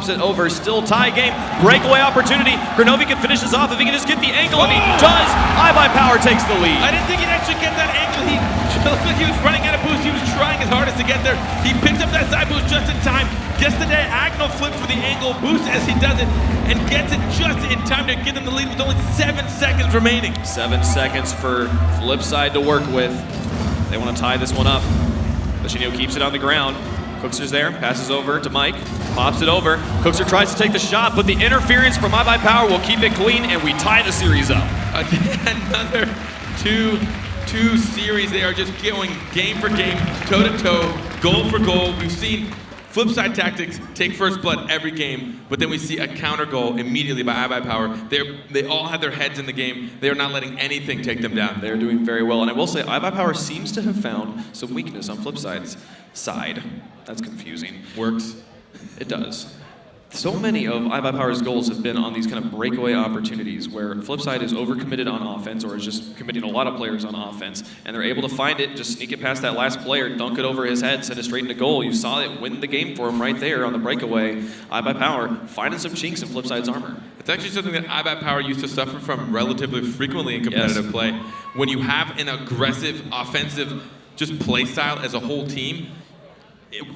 pops it over, still tie game, breakaway opportunity. Krnovi can finish this off if he can just get the angle, and he does. iBuyPower takes the lead. I didn't think he'd actually get that angle. He looked like he was running out of boost. He was trying his hardest to get there. He picked up that side boost just in time. Gets the diagonal flip for the angle, boosts as he does it, and gets it just in time to get them the lead with only 7 seconds remaining. 7 seconds for Flipside to work with. They want to tie this one up. Lachinio keeps it on the ground. Cookser's there, passes over to Mike, pops it over. Cookser tries to take the shot, but the interference from iBuyPower will keep it clean, and we tie the series up. Again, another two series. They are just going game for game, toe to toe, goal for goal. We've seen Flipside Tactics take first blood every game, but then we see a counter goal immediately by iBuyPower. They all have their heads in the game. They are not letting anything take them down. They're doing very well, and I will say iBuyPower seems to have found some weakness on Flipside's side. That's confusing. Works. It does. So many of iBuyPower's goals have been on these kind of breakaway opportunities where Flipside is overcommitted on offense or is just committing a lot of players on offense, and they're able to find it, just sneak it past that last player, dunk it over his head, send it straight into goal. You saw it win the game for him right there on the breakaway. iBuyPower finding some chinks in Flipside's armor. It's actually something that iBuyPower used to suffer from relatively frequently in competitive play. When you have an aggressive, offensive, just play style as a whole team,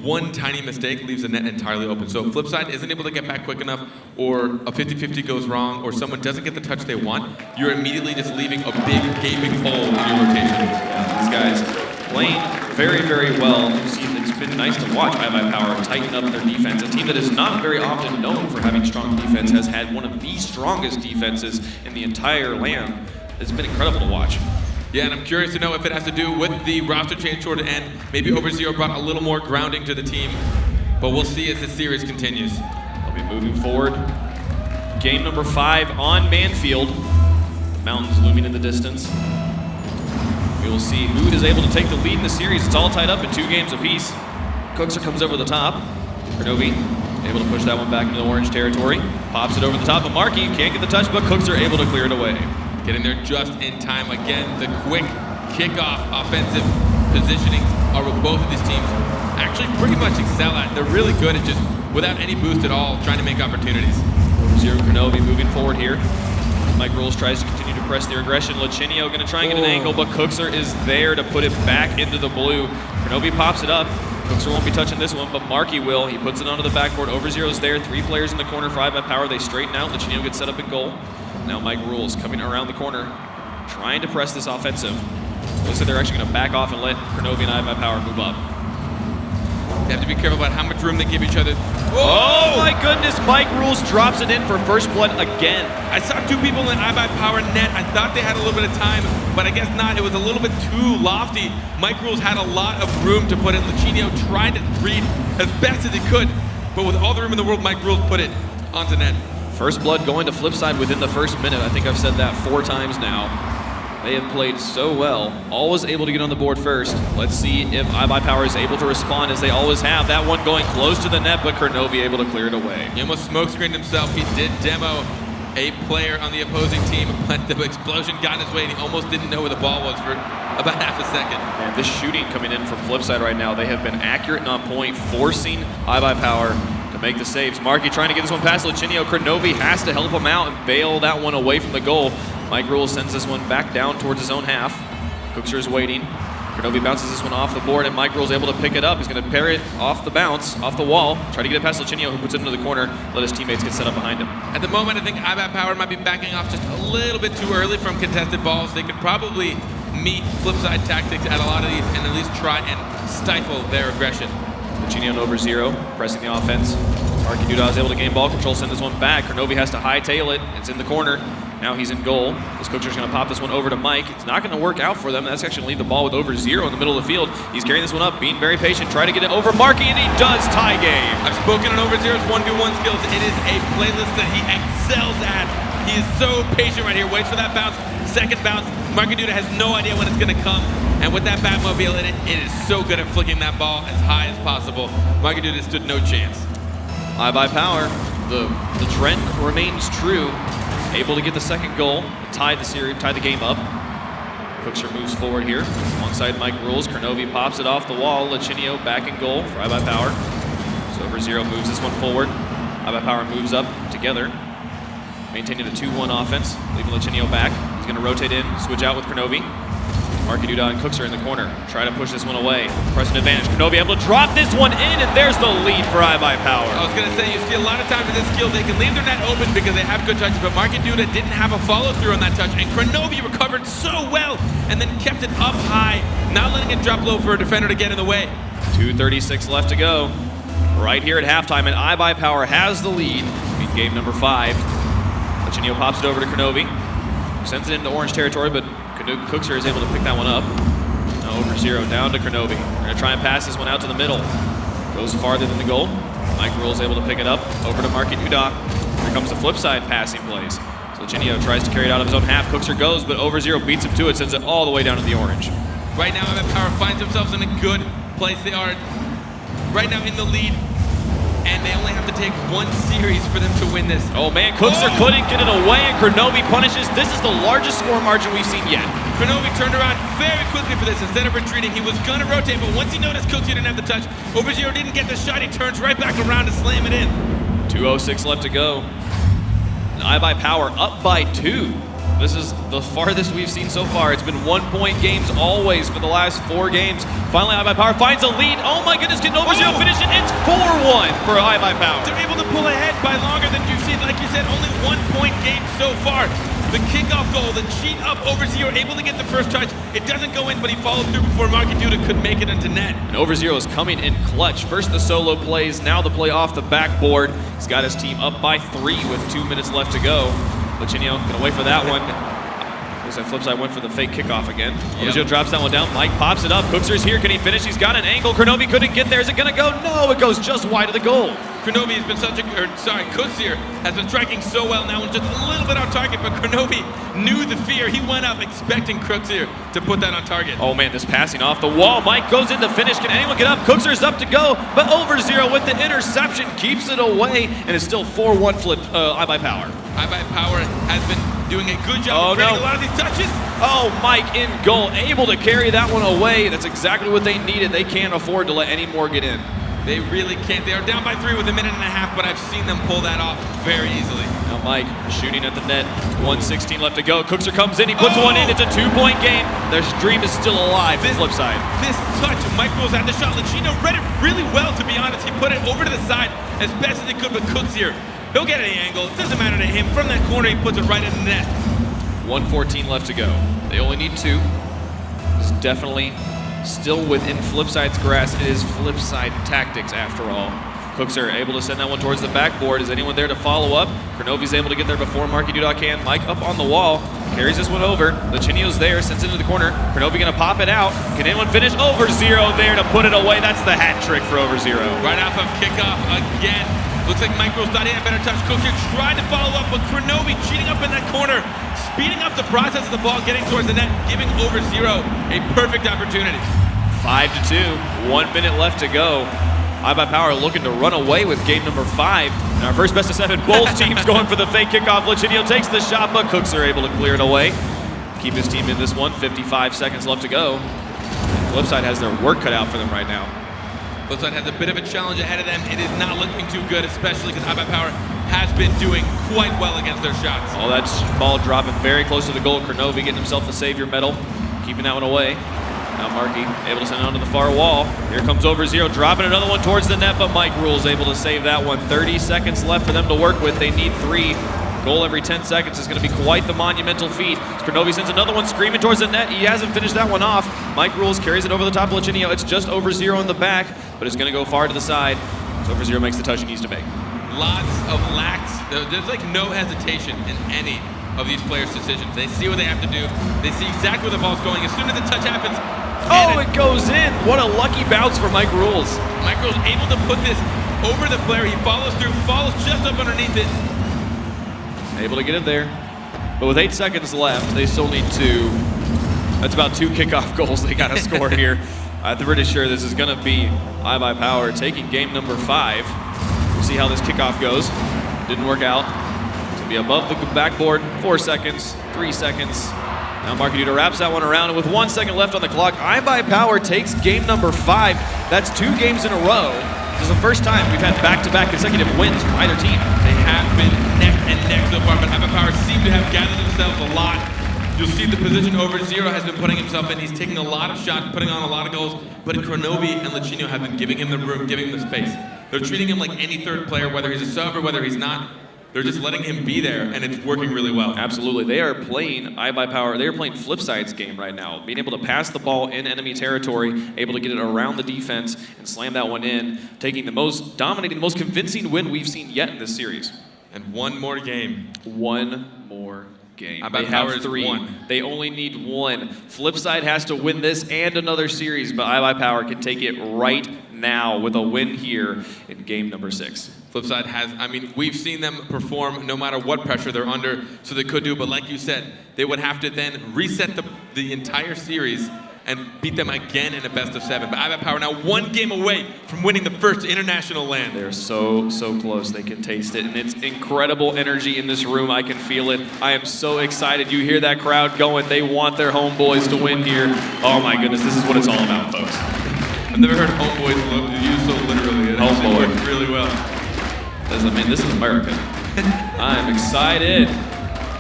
one tiny mistake leaves the net entirely open. So if Flipside isn't able to get back quick enough, or a 50-50 goes wrong, or someone doesn't get the touch they want, you're immediately just leaving a big gaping hole in your rotation. Yeah, these guys playing very, very well. It's been nice to watch iBuyPower tighten up their defense. A team that is not very often known for having strong defense has had one of the strongest defenses in the entire land. It's been incredible to watch. Yeah, and I'm curious to know if it has to do with the roster change toward the end. Maybe Overzero brought a little more grounding to the team, but we'll see as the series continues. They'll be moving forward. Game number 5 on Manfield. Mountains looming in the distance. We will see who is able to take the lead in the series. It's all tied up in 2 games apiece. Cookser comes over the top. Krnovi able to push that one back into the orange territory. Pops it over the top of Markey. Can't get the touch, but Cookser able to clear it away. Getting there just in time. Again, the quick kickoff offensive positionings are what both of these teams actually pretty much excel at. They're really good at just, without any boost at all, trying to make opportunities. Zero Krnovi moving forward here. Mike Rules tries to continue to press their aggression. Lachinio going to try and get an angle, but Cookser is there to put it back into the blue. Krnovi pops it up. Cookser won't be touching this one, but Markey will. He puts it onto the backboard. Overzero's there. 3 players in the corner for iBuyPower. They straighten out. Lachinio gets set up in goal. Now Mike Rules coming around the corner, trying to press this offensive. Looks like they're actually going to back off and let Krnovi and iBuyPower move up. They have to be careful about how much room they give each other. Oh my goodness, Mike Rules drops it in for first blood again. I saw 2 people in iBuyPower net. I thought they had a little bit of time, but I guess not. It was a little bit too lofty. Mike Rules had a lot of room to put it. Lachinio tried to read as best as he could, but with all the room in the world, Mike Rules put it onto net. First blood going to Flipside within the first minute. I think I've said that 4 times now. They have played so well. Always able to get on the board first. Let's see if iBuyPower is able to respond as they always have. That one going close to the net, but Krnovi able to clear it away. He almost smoke screened himself. He did demo a player on the opposing team, but the explosion got in his way and he almost didn't know where the ball was for about half a second. And this shooting coming in from Flipside right now, they have been accurate and on point, forcing iBuyPower to make the saves. Markey trying to get this one past Lachinio. Krnovi has to help him out and bail that one away from the goal. Mike Rules sends this one back down towards his own half. Cookser is waiting. Krnovi bounces this one off the board, and Mike Rules able to pick it up. He's going to parry it off the bounce, off the wall, try to get it past Lachinio, who puts it into the corner, let his teammates get set up behind him. At the moment, I think iBuyPower might be backing off just a little bit too early from contested balls. They could probably meet Flipside Tactics at a lot of these and at least try and stifle their aggression. Lachinio and Overzero pressing the offense. Markey Duda is able to gain ball control, send this one back. Krnovi has to hightail it. It's in the corner. Now he's in goal. This Cookser's going to pop this one over to Mike. It's not going to work out for them. That's actually going to leave the ball with Overzero in the middle of the field. He's carrying this one up, being very patient, trying to get it over Markey, and he does. Tie game. I've spoken on Overzero's 1v1 skills. It is a playlist that he excels at. He is so patient right here. Waits for that bounce. Second bounce. Markey Duda has no idea when it's going to come. And with that Batmobile in it, it is so good at flicking that ball as high as possible. Markey Duda stood no chance. iBuyPower, the trend remains true. Able to get the second goal, tie the game up. Cookser moves forward here, alongside Mike Rules. Krnovi pops it off the wall. Lachinio back in goal for iBuyPower. So Overzero moves this one forward. iBuyPower moves up together, maintaining a 2-1 offense, leaving Lachinio back. He's going to rotate in, switch out with Kronovi. Marky Duda and Cooks are in the corner. Try to push this one away. Pressing advantage. Kronovi able to drop this one in, and there's the lead for iBuyPower. I was going to say, you see a lot of times with this skill, they can leave their net open because they have good touches, but Marky Duda didn't have a follow-through on that touch, and Kronovi recovered so well and then kept it up high, not letting it drop low for a defender to get in the way. 2:36 left to go. Right here at halftime, and iBuyPower has the lead in game number 5. Lachinio pops it over to Kronovi. Sends it into orange territory, but Cookser is able to pick that one up. Now over 0, down to Kronovi. They're going to try and pass this one out to the middle. Goes farther than the goal. Mike Rule's able to pick it up. Over to Marky Duda. Here comes the flip side passing plays. So Lachinio tries to carry it out of his own half. Cookser goes, but over 0 beats him to it, sends it all the way down to the orange. Right now, iBuyPower finds themselves in a good place. They are right now in the lead, and they only have to take 1 series for them to win this. Oh man, Cookser couldn't get it away, and Kronovi punishes. This is the largest score margin we've seen yet. Kronovi turned around very quickly for this. Instead of retreating, he was gonna rotate, but once he noticed Cookser didn't have the touch, over 0 didn't get the shot, he turns right back around to slam it in. 2:06 left to go. And iBuyPower up by 2. This is the farthest we've seen so far. It's been 1-point games always for the last 4 games. Finally, iBuyPower finds a lead. Oh my goodness, getting over 0, finishing. It's 4-1 for iBuyPower. They're able to pull ahead by longer than you've seen. Like you said, only 1-point game so far. The kickoff goal, the cheat up over 0, able to get the first touch. It doesn't go in, but he followed through before Marky Duda could make it into net. And over 0 is coming in clutch. First the solo plays, now the play off the backboard. He's got his team up by 3 with 2 minutes left to go. Lachinio gonna wait for that one. That flip side went for the fake kickoff again. Yep. drops that one down. Mike pops it up. Cookser's here. Can he finish? He's got an angle. Kronovi couldn't get there. Is it going to go? No, it goes just wide of the goal. Kronovi has been Cooks here has been striking so well now, just a little bit on target, but Kronovi knew the fear. He went up expecting Cooks here to put that on target. Oh man, this passing off the wall. Mike goes in to finish. Can anyone get up? Cookser's up to go, but over 0 with the interception keeps it away, and it's still 4-1 flip iBuyPower. iBuyPower has been doing a good job of creating a lot of these touches. Oh, Mike in goal, able to carry that one away. That's exactly what they needed. They can't afford to let any more get in. They really can't. They are down by 3 with 1.5 minutes, but I've seen them pull that off very easily. Now Mike shooting at the net. 1:16 left to go. Cookser comes in. He puts one in. It's a 2-point game. Their stream is still alive. This flip side. This touch, Mike Rules had the shot. Lachinio read it really well, to be honest. He put it over to the side as best as he could, but Cooks here, he'll get any angle. It doesn't matter to him. From that corner, he puts it right in the net. 1:14 left to go. They only need 2. This is definitely still within Flipside's grasp. It is Flipside tactics after all. Cooks are able to send that one towards the backboard. Is anyone there to follow up? Kronovi's able to get there before Marky Duda can. Mike up on the wall, carries this one over. Lachinio's there, sends it into the corner. Kronovi gonna pop it out. Can anyone finish? Over 0 there to put it away. That's the hat trick for over 0. Right off of kickoff again. Looks like Mike Rose thought he had better touch. Cooks here tried to follow up, but Kronovi cheating up in that corner, speeding up the process of the ball, getting towards the net, giving over 0 a perfect opportunity. 5-2, 1 minute left to go. iBuyPower looking to run away with game number 5. And our first best of 7, both teams going for the fake kickoff. Lachinio takes the shot, but Cooks are able to clear it away. Keep his team in this one, 55 seconds left to go. Flipside has their work cut out for them right now. Flipside has a bit of a challenge ahead of them. It is not looking too good, especially because iBuyPower has been doing quite well against their shots. Oh, that ball dropping very close to the goal. Kronovi getting himself the savior medal, keeping that one away. Now Marky able to send it onto the far wall. Here comes over 0, dropping another one towards the net, but Mike Rule's able to save that one. 30 seconds left for them to work with. They need 3. Goal every 10 seconds is going to be quite the monumental feat. Kronovi sends another one screaming towards the net. He hasn't finished that one off. Mike Rules carries it over the top of Lachinio. It's just over 0 in the back, but it's going to go far to the side. So over 0 makes the touch he needs to make. Lots of lax. There's like no hesitation in any of these players' decisions. They see what they have to do. They see exactly where the ball's going. As soon as the touch happens, oh, it goes in. What a lucky bounce for Mike Rules. Mike Rules able to put this over the player. He follows through, follows just up underneath it. Able to get it there. But with 8 seconds left, they still need 2. That's about 2 kickoff goals they got to score here. I'm pretty sure this is going to be iBuyPower taking game number 5. We'll see how this kickoff goes. Didn't work out. It's going to be above the backboard. 4 seconds, 3 seconds. Now Marky Duda wraps that one around, and with 1 second left on the clock, iBuyPower takes game number 5. That's 2 games in a row This is the first time we've had back-to-back consecutive wins from either team. They have been neck and neck so far, but Ivan Power seem to have gathered themselves a lot. You'll see the position over Zero has been putting himself in. He's taking a lot of shots, putting on a lot of goals, but Kronovi and Lachinio have been giving him the room, giving him the space. They're treating him like any third player, whether he's a sub or whether he's not. They're just letting him be there, and it's working really well. Absolutely. They are playing Power. They are playing Flipside's game right now, being able to pass the ball in enemy territory, able to get it around the defense and slam that one in, taking the most dominating, most convincing win we've seen yet in this series. And one more game. One more game. They have 3. They only need 1. Flipside has to win this and another series, but Power can take it right now with a win here in game number 6. Flipside has, we've seen them perform no matter what pressure they're under, so they could do, but like you said, they would have to then reset the entire series and beat them again in a best of 7. But Ivan Power now 1 game away from winning the first international land. They're so close. They can taste it, and it's incredible energy in this room. I can feel it. I am so excited. You hear that crowd going. They want their homeboys to win here. Oh my goodness, this is what it's all about, folks. I've never heard homeboys used so literally. It actually works really well. This is America. I'm excited.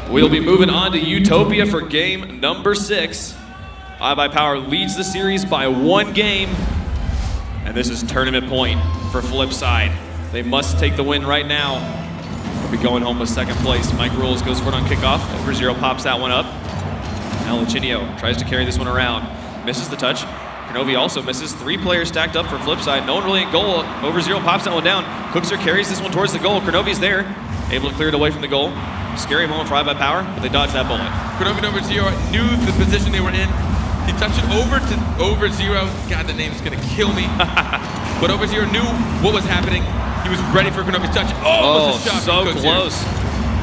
We'll be moving on to Utopia for game number 6. Ibai Power leads the series by 1 game. And this is tournament point for Flipside. They must take the win right now. They'll be going home with 2nd place. Mike Rules goes for it on kickoff. Over Zero pops that one up. Now Lachinio tries to carry this one around. Misses the touch. Kronovi also misses. 3 players stacked up for Flipside. No one really in goal. Over Zero pops that one down. Cookser carries this one towards the goal. Kronovi's there, able to clear it away from the goal. Scary moment for Ibai Power, but they dodge that bullet. Kronovi and Over Zero knew the position they were in. He touched it over to Over Zero. God, the name's gonna kill me. But Over Zero knew what was happening. He was ready for Kronovi's touch. Oh, a shot so close.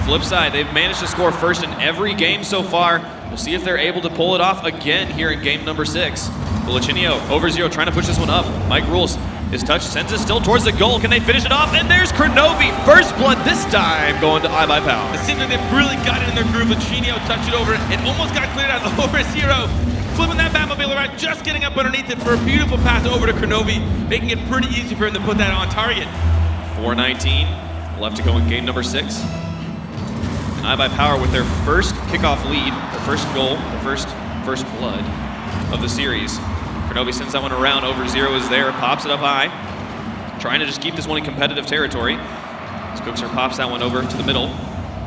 Flipside, they've managed to score first in every game so far. We'll see if they're able to pull it off again here in game number 6. Lachinio, Over Zero trying to push this one up. Mike Rules, his touch sends it still towards the goal. Can they finish it off? And there's Kronovi, first blood this time going to Ibai Power. It seems like they've really got it in their groove. Lachinio touched it over. It almost got cleared out. Over Zero, flipping that Batmobile around, just getting up underneath it for a beautiful pass over to Kronovi, making it pretty easy for him to put that on target. 4:19 left to go in game number 6. And Ibai Power with their first kickoff lead, their first goal, their first blood of the series. Kronovi sends that one around. Over Zero is there, pops it up high, trying to just keep this one in competitive territory. As Cookser pops that one over to the middle.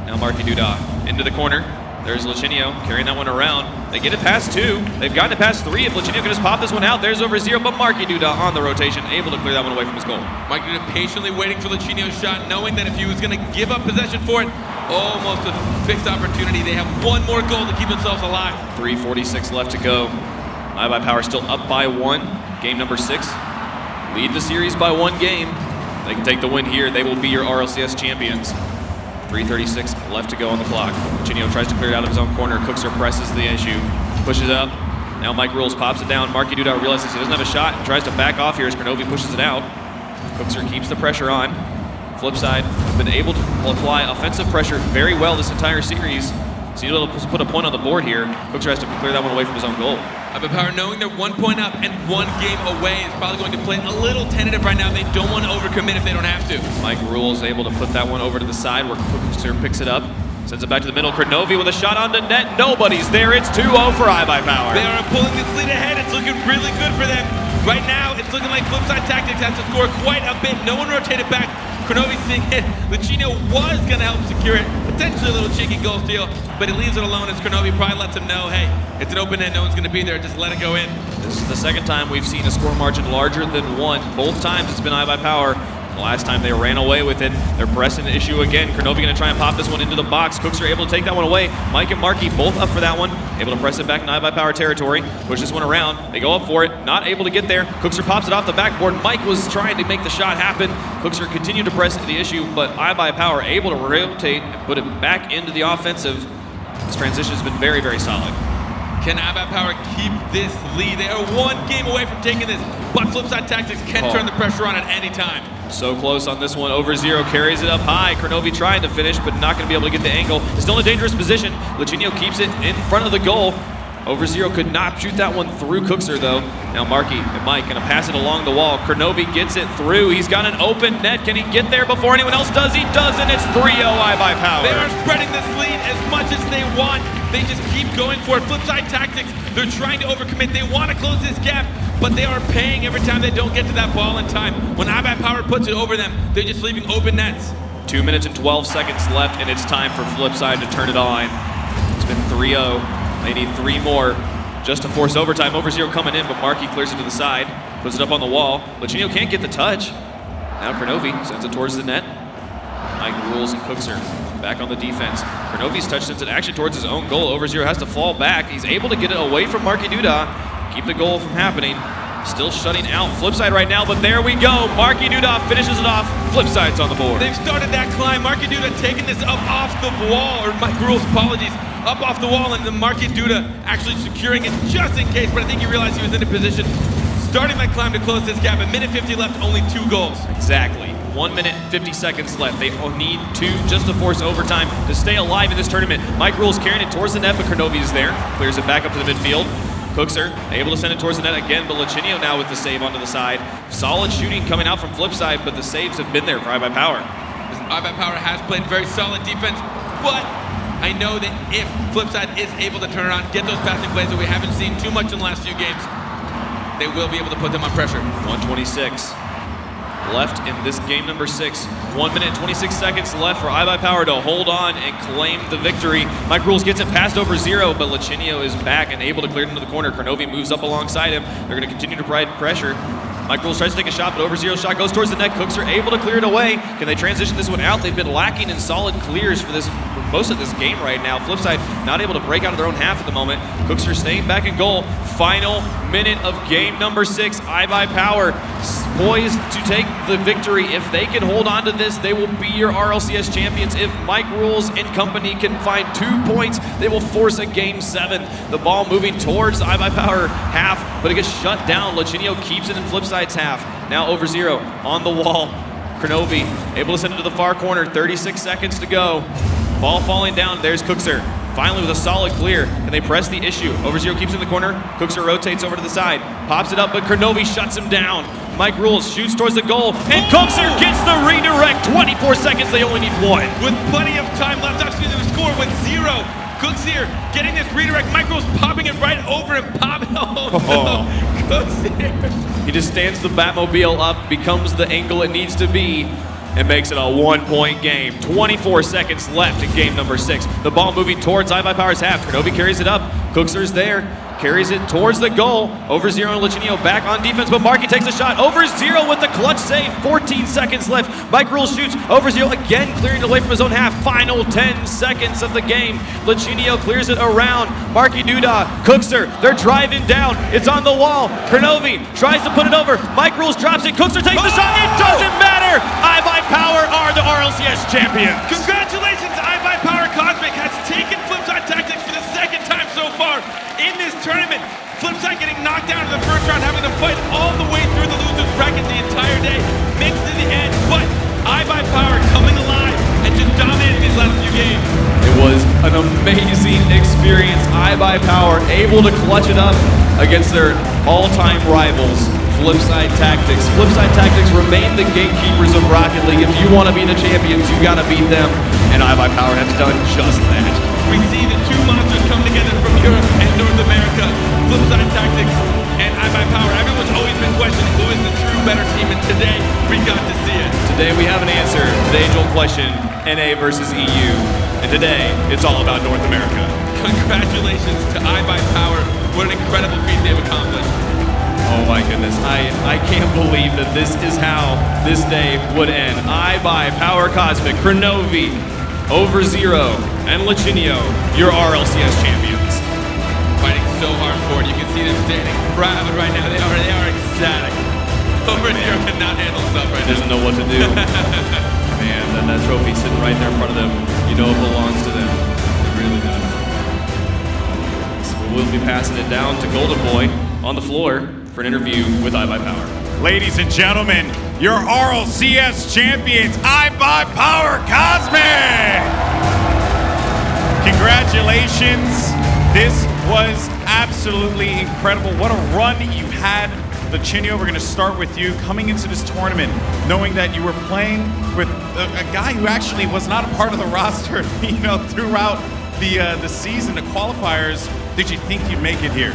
Now Marky Duda into the corner. There's Lachinio carrying that one around. They get it past 2. They've gotten it past 3. If Lachinio can just pop this one out, there's Over Zero, but Marky Duda on the rotation, able to clear that one away from his goal. Marky Duda patiently waiting for Lachinio's shot, knowing that if he was going to give up possession for it, almost a fixed opportunity. They have 1 more goal to keep themselves alive. 3:46 left to go. Ibai Power still up by 1. Game number 6. Lead the series by 1 game. They can take the win here. They will be your RLCS champions. 3:36 left to go on the clock. Lachinio tries to clear it out of his own corner. Cookser presses the issue, pushes it up. Now Mike Rules pops it down. Marky Duda realizes he doesn't have a shot and tries to back off here as Kronovi pushes it out. Cookser keeps the pressure on. Flipside have been able to apply offensive pressure very well this entire series. So he's able to put a point on the board here. Cookser has to clear that one away from his own goal. Ibai Power, knowing they're 1 point up and 1 game away, is probably going to play a little tentative right now. They don't want to overcommit if they don't have to. Mike Rules able to put that one over to the side where Cookser picks it up. Sends it back to the middle. Kronovi with a shot on the net. Nobody's there. It's 2-0 for Ibai Power. They are pulling this lead ahead. It's looking really good for them. Right now, it's looking like Flipside Tactics has to score quite a bit. No one rotated back. Kronovi seeing it. Lachinio was going to help secure it. Potentially a little cheeky goal steal, but he leaves it alone as Kronovi probably lets him know, hey, it's an open net. No one's going to be there. Just let it go in. This is the 2nd time we've seen a score margin larger than 1. Both times it's been Ibai Power. The last time they ran away with it. They're pressing the issue again. Kronovi going to try and pop this one into the box. Cookser able to take that one away. Mike and Marky both up for that one. Able to press it back in Ibai Power territory. Push this one around. They go up for it. Not able to get there. Cookser pops it off the backboard. Mike was trying to make the shot happen. Cookser continued to press into the issue, but Ibai Power able to rotate and put it back into the offensive. This transition has been very, very solid. Can Ibai Power keep this lead? They are 1 game away from taking this, but Flipside Tactics can turn the pressure on at any time. So close on this one. Over Zero carries it up high. Kronovi trying to finish, but not going to be able to get the angle. Still in a dangerous position. Lachinio keeps it in front of the goal. Over Zero could not shoot that one through Cookser though. Now Marky and Mike gonna pass it along the wall. Kronovi gets it through. He's got an open net. Can he get there before anyone else does? He does, and it's 3-0 iBuyPower. They are spreading this lead as much as they want. They just keep going for it. Flipside tactics, they're trying to overcommit. They want to close this gap, but they are paying every time they don't get to that ball in time. When iBuyPower puts it over them, they're just leaving open nets. 2 minutes and 12 seconds left, and it's time for Flipside to turn it on. It's been 3-0. They need 3 more just to force overtime. Over Zero coming in, but Marky clears it to the side, puts it up on the wall. Lachinio can't get the touch. Now Kronovi sends it towards the net. Mike Rules and Cookser back on the defense. Kronovi's touch sends it actually towards his own goal. Over Zero has to fall back. He's able to get it away from Marky Duda, keep the goal from happening. Still shutting out Flipside right now, but there we go. Marky Duda finishes it off. Flipside's on the board. They've started that climb. Marky Duda taking this up off the wall, or Mike Rules, apologies, up off the wall, and then Marky Duda actually securing it just in case, but I think he realized he was in a position. Starting that climb to close this gap. A minute 50 left, only 2 goals. Exactly. 1 minute, 50 seconds left. They need 2 just to force overtime to stay alive in this tournament. Mike Rules carrying it towards the net, but Kronovi is there. Clears it back up to the midfield. Cookser able to send it towards the net again, but Lachinio now with the save onto the side. Solid shooting coming out from Flipside, but the saves have been there for iBuyPower. iBuyPower has played very solid defense, but I know that if Flipside is able to turn around, get those passing plays that we haven't seen too much in the last few games, they will be able to put them on pressure. 126 left in this game number 6. 1 minute, 26 seconds left for iBuyPower to hold on and claim the victory. Mike Rules gets it past Over Zero, but Lachinio is back and able to clear it into the corner. Kronovi moves up alongside him. They're going to continue to provide pressure. Mike Rules tries to take a shot, but Over Zero's shot goes towards the net. Cooks are able to clear it away. Can they transition this one out? They've been lacking in solid clears for most of this game right now. Flipside not able to break out of their own half at the moment. Cooks are staying back in goal. Final minute of game number 6. iBuyPower poised to take the victory. If they can hold on to this, they will be your RLCS champions. If Mike Rules and company can find 2 points, they will force a game 7. The ball moving towards iBuyPower half, but it gets shut down. Lachinio keeps it in Flipside's half. Now Over Zero on the wall. Kronovi able to send it to the far corner. 36 seconds to go. Ball falling down. There's Cookser. Finally with a solid clear, and they press the issue. Over Zero keeps it in the corner. Cookser rotates over to the side, pops it up, but Kronovi shuts him down. Mike Rules shoots towards the goal, and Cookser gets the redirect. 24 seconds, they only need 1. With plenty of time left, obviously they score with 0. Cooks here getting this redirect. Mike Rules popping it right over and popping. Oh, no. Cooks here. He just stands the Batmobile up, becomes the angle it needs to be, and makes it a 1-point game. 24 seconds left in game number 6. The ball moving towards iBuyPower's half. Kronovi carries it up. Cookser's there. Carries it towards the goal. Over Zero and Lachinio back on defense, but Marky takes a shot. Over Zero with the clutch save. 14 seconds left. Mike Rules shoots. Over Zero again clearing it away from his own half. Final 10 seconds of the game. Lachinio clears it around. Marky Duda, Cookser, they're driving down. It's on the wall. Kronovi tries to put it over. Mike Rules drops it. Cookser takes the shot. It doesn't matter. iBuyPower are the RLCS champions. Congratulations, iBuyPower Cosmic has taken Flipside Tactics for the 2nd time so far in this tournament. Flipside getting knocked down in the first round, having to fight all the way through the losers bracket the entire day, makes it to the end, but iBuyPower coming alive and just dominating these last few games. It was an amazing experience. iBuyPower able to clutch it up against their all-time rivals, Flipside Tactics. Flipside Tactics remain the gatekeepers of Rocket League. If you want to be the champions, you got to beat them, and iBuyPower has done just that. We see the 2 monsters come together from Europe and North America, Flipside Tactics and iBuyPower. Everyone's always been questioning who is the true better team, and today we got to see it. Today we have an answer to the age-old question, NA versus EU, and today it's all about North America. Congratulations to iBuyPower. What an incredible feat they've accomplished. Oh my goodness, I can't believe that this is how this day would end. iBuyPower Cosmic, Kronovi, Over Zero, and Lachinio, your RLCS champions. Fighting so hard for it. You can see them standing proud right now. They are ecstatic. Over Zero cannot handle stuff right now. Doesn't know what to do. Man, that trophy sitting right there in front of them, you know it belongs to them. It really does. So we'll be passing it down to Golden Boy on the floor for an interview with iBuyPower. Ladies and gentlemen, your RLCS champions, iBuyPower Cosmic! Congratulations. This was absolutely incredible. What a run you had. Lachinio, we're going to start with you. Coming into this tournament, knowing that you were playing with a guy who actually was not a part of the roster, throughout the season, the qualifiers, did you think you'd make it here?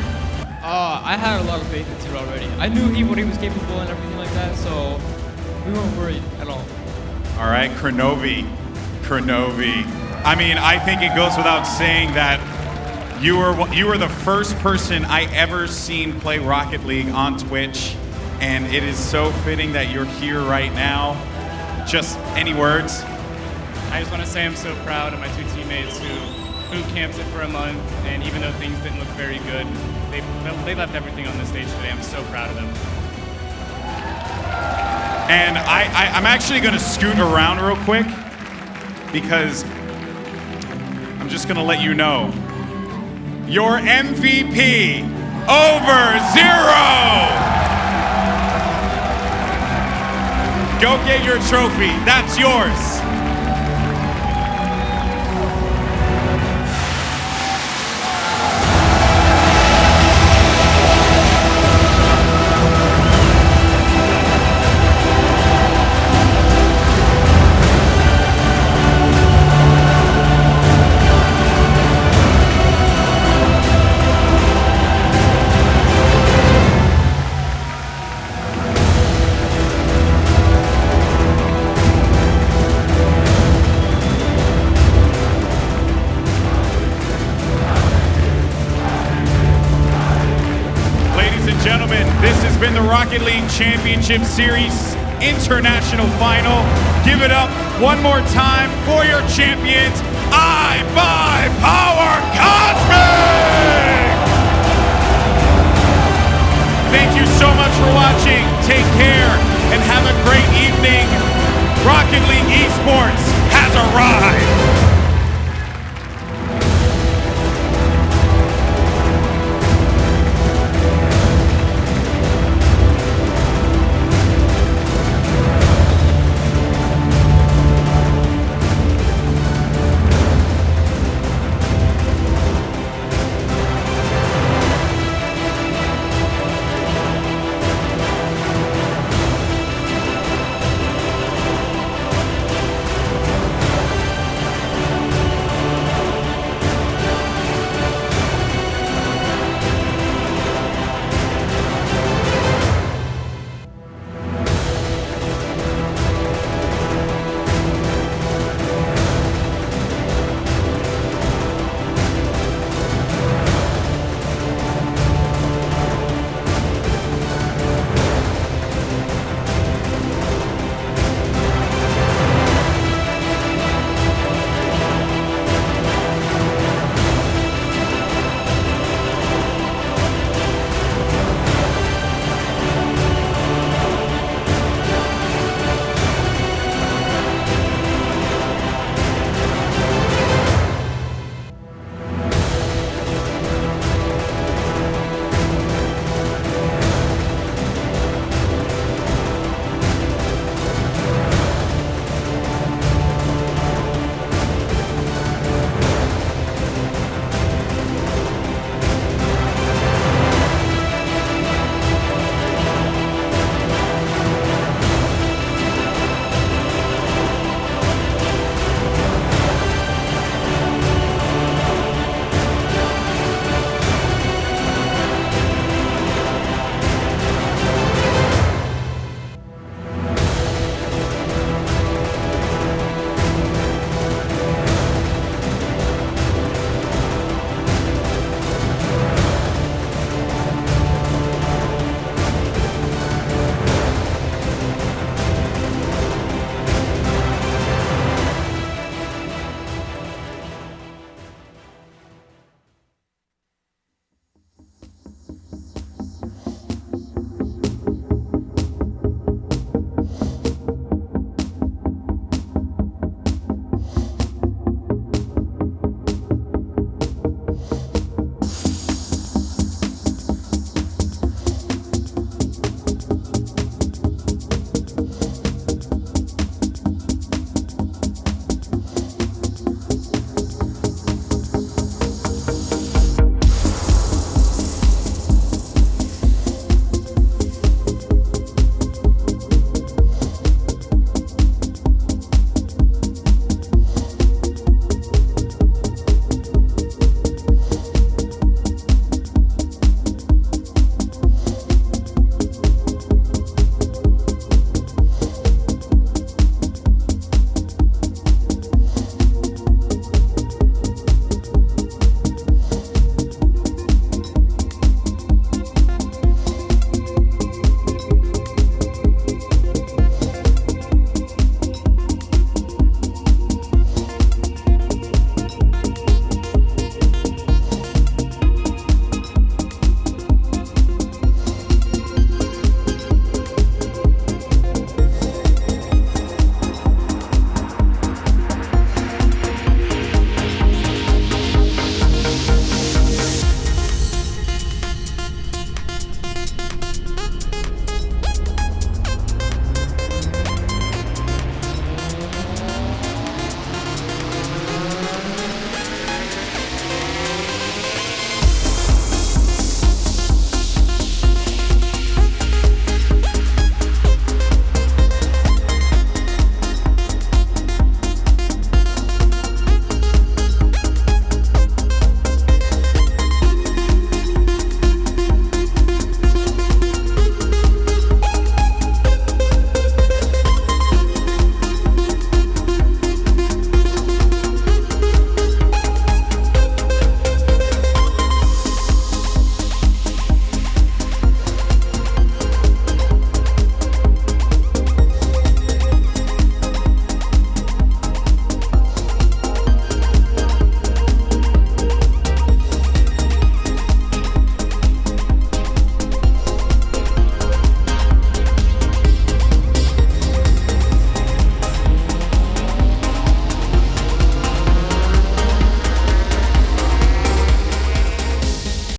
I had a lot of faith in Tiro already. I knew what he was capable and everything like that, so we weren't worried at all. All right, Kronovi. I mean, I think it goes without saying that you were the first person I ever seen play Rocket League on Twitch, and it is so fitting that you're here right now. Just any words? I just want to say I'm so proud of my two teammates who boot camps it for a month, and even though things didn't look very good, they left everything on the stage today. I'm so proud of them. And I'm actually going to scoot around real quick because I'm just going to let you know. Your MVP over 0. Go get your trophy. That's yours. Gentlemen, this has been the Rocket League Championship Series International Final. Give it up one more time for your champions, Power Cosmic! Thank you so much for watching. Take care and have a great evening. Rocket League Esports has arrived.